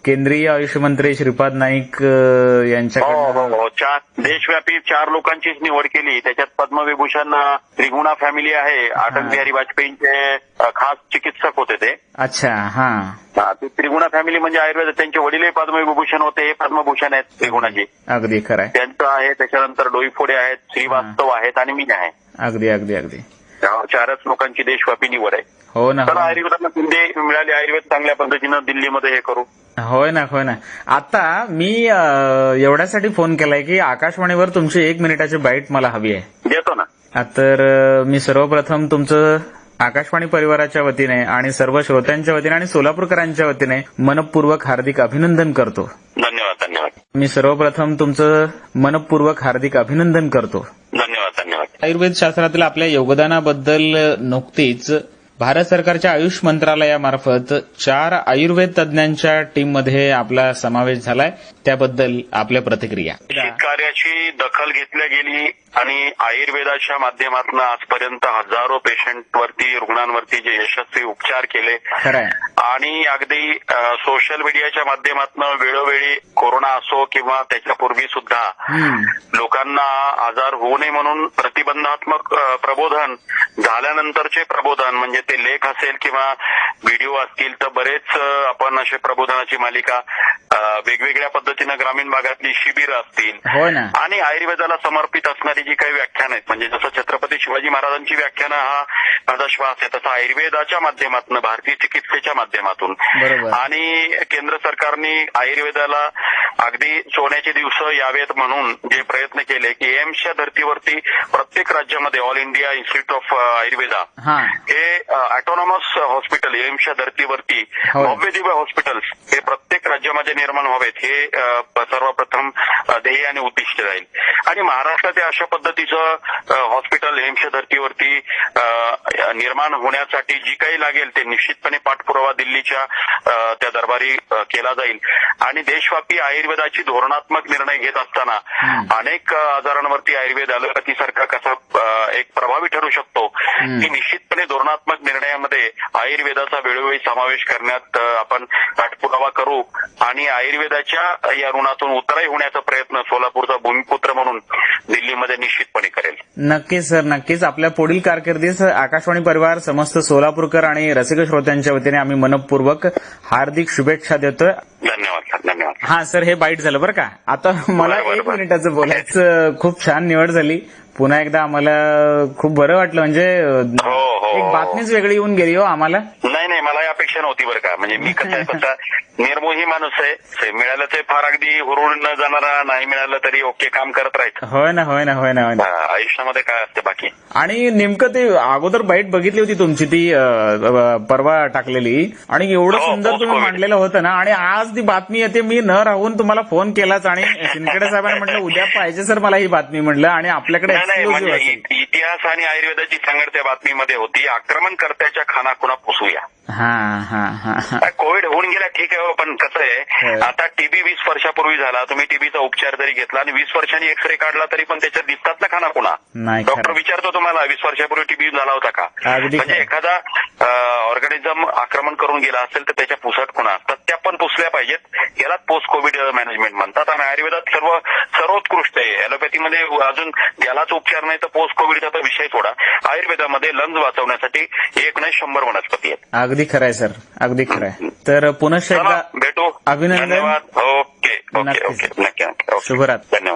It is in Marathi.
केंद्रीय आयुष मंत्री श्रीपाद नाईक यांच्याकडे देशव्यापी 4 लोकांचीच निवड केली. त्याच्यात पद्मविभूषण त्रिगुणा फॅमिली आहे. अटल बिहारी वाजपेयींचे खास चिकित्सक होते ते. अच्छा. हा, ते त्रिगुणा फॅमिली म्हणजे आयुर्वेद. त्यांचे वडीलही पद्मविभूषण होते. हे पद्मभूषण आहेत त्रिगुणाची. अगदी खरं आहे. त्यांचं आहे. त्याच्यानंतर डोईफोडे आहेत, श्रीवास्तव आहेत आणि मी आहे. अगदी अगदी अगदी 4च लोकांची देशव्यापी निवड आहे. हो ना. तर आयुर्वेदाला संधी मिळाली. आयुर्वेद चांगल्या पद्धतीनं दिल्लीमध्ये हे करू. होय ना. आता मी एवढ्यासाठी फोन केलाय की आकाशवाणीवर तुमची 1 मिनिटाची बाईट मला हवी आहे. देतो ना. तर मी सर्वप्रथम तुमचं आकाशवाणी परिवाराच्या वतीने आणि सर्व श्रोत्यांच्या वतीने आणि सोलापूरकरांच्या वतीने मनपूर्वक हार्दिक अभिनंदन करतो. धन्यवाद. मी सर्वप्रथम तुमचं मनपूर्वक हार्दिक अभिनंदन करतो. धन्यवाद. आयुर्वेद शास्त्रातील आपल्या योगदानाबद्दल नुकतीच भारत सरकारच्या आयुष मंत्रालयामार्फत 4 आयुर्वेद तज्ञांच्या टीममध्ये आपला समावेश झालाय. त्याबद्दल आपल्या प्रतिक्रिया. कार्याची दखल घेतली गेली आणि आयुर्वेदाच्या माध्यमातून आजपर्यंत हजारो पेशंटवरती, रुग्णांवरती जे यशस्वी उपचार केले. खरंय. आणि अगदी सोशल मीडियाच्या माध्यमातून वेळोवेळी कोरोना असो किंवा त्याच्यापूर्वी सुद्धा लोकांना आजार होऊ नये म्हणून प्रतिबंधात्मक प्रबोधन झाल्यानंतरचे प्रबोधन म्हणजे ते लेख असेल किंवा व्हिडिओ असतील तर बरेच आपण असे प्रबोधनाची मालिका वेगवेगळ्या पद्धतीनं ग्रामीण भागातली शिबिरं असतील. हो ना. आणि आयुर्वेदाला समर्पित असणारी जी काही व्याख्यानं आहेत म्हणजे जसं छत्रपती शिवाजी महाराजांची व्याख्यानं हा माझा श्वास आहे तसं आयुर्वेदाच्या माध्यमातून, भारतीय चिकित्सेच्या माध्यमातून आणि केंद्र सरकारने आयुर्वेदाला अगदी सोन्याचे दिवस यावेत म्हणून जे प्रयत्न केले की एम्सच्या धर्तीवरती प्रत्येक राज्यामध्ये all India institute of Ayurveda हे ऑटोनॉमस हॉस्पिटल एम्सच्या धर्तीवरती भव्य दिव्य हॉस्पिटल्स हे प्रत्येक राज्यामध्ये निर्माण व्हावेत हे सर्वप्रथम ध्येय आणि उद्दिष्ट राहील. आणि महाराष्ट्रात अशा पद्धतीचं हॉस्पिटल एम्सच्या धर्तीवरती निर्माण होण्यासाठी जी काही लागेल ते निश्चितपणे पाठपुरावा दिल्लीच्या त्या दरबारी केला जाईल. आणि देशव्यापी आयुर्वेदाची धोरणात्मक निर्णय घेत असताना अनेक आजारांवरती आयुर्वेद ॲलोपॅथीसारखा कसा एक प्रभावी ठरू शकतो की निश्चितपणे धोरणात्मक निर्णयामध्ये आयुर्वेदाचा वेळोवेळी समावेश करण्यात आपण पाठपुरावा करू आणि आयुर्वेदाच्या या ऋणातून उतराई होण्याचा प्रयत्न सोलापूरचा भूमिपुत्र म्हणून दिल्लीमध्ये निश्चितपणे करेल. नक्कीच सर, नक्कीच. आपल्या पुढील कारकिर्दीस आकाशवाणी परिवार, समस्त सोलापूरकर आणि रसिक श्रोत्यांच्या वतीने आम्ही मनपूर्वक हार्दिक शुभेच्छा देतोय. धन्यवाद. हा सर, हे बाईट झालं बरं का. आता मला 1 मिनिटाचं बोलायचं. खूप छान निवड झाली. पुन्हा एकदा आम्हाला खूप बरं वाटलं. म्हणजे एक बातमीच वेगळी येऊन गेली हो आम्हाला. नाही, मला ही अपेक्षा नव्हती बरं का. म्हणजे मी कसा निर्मोही माणूस आहे. मिळालं ते फार अगदी हुरळून न जाणारा, नाही मिळालं तरी ओके काम करत राहायचं. होय ना. आयुष्यामध्ये काय असते बाकी. आणि नेमकं ते अगोदर बाईट बघितली होती तुमची ती परवा टाकलेली आणि एवढं सुंदर तुम्ही मांडलेलं होतं ना. आणि आज ती बातमी येते. मी न राहून तुम्हाला फोन केलाच आणि शिंदे साहेबांनी म्हटलं उद्या पाहिजे सर मला ही बातमी. म्हटलं आणि आपल्याकडे इतिहास आणि आयुर्वेदाची सांगड त्या बातमीमध्ये होती. आक्रमणकर्त्याच्या खानाखुणा पुसूया. कोविड होऊन गेला ठीक आहे, पण कसं आहे आता टीबी 20 वर्षापूर्वी झाला. तुम्ही टीबीचा उपचार जरी घेतला आणि 20 वर्षांनी एक्सरे काढला तरी पण त्याच्यात दिसतात ना खानाखुणा. डॉक्टर विचारतो तुम्हाला 20 वर्षापूर्वी टीबी झाला होता का. म्हणजे एखादा ऑर्गॅनिझम आक्रमण करून गेला असेल तर त्याच्या पुसट खुणा असतात, त्या पण पुसल्या पाहिजेत. याला पोस्ट कोविड मॅनेजमेंट म्हणतात. आणि आयुर्वेदात सर्वोत्कृष्ट आहे. ॲलोपॅथीमध्ये अजून यालाच उपचार नाही तर पोस्ट कोविडचा तर विषय थोडा. आयुर्वेदामध्ये लंग्स वाचवण्यासाठी 1 नाही 100 वनस्पती आहेत. अगदी खरंय सर, अगदी खरंय. तर पुनश्च एकदा भेटू. अभिनंदन. धन्यवाद. ओके. शुभरात्री.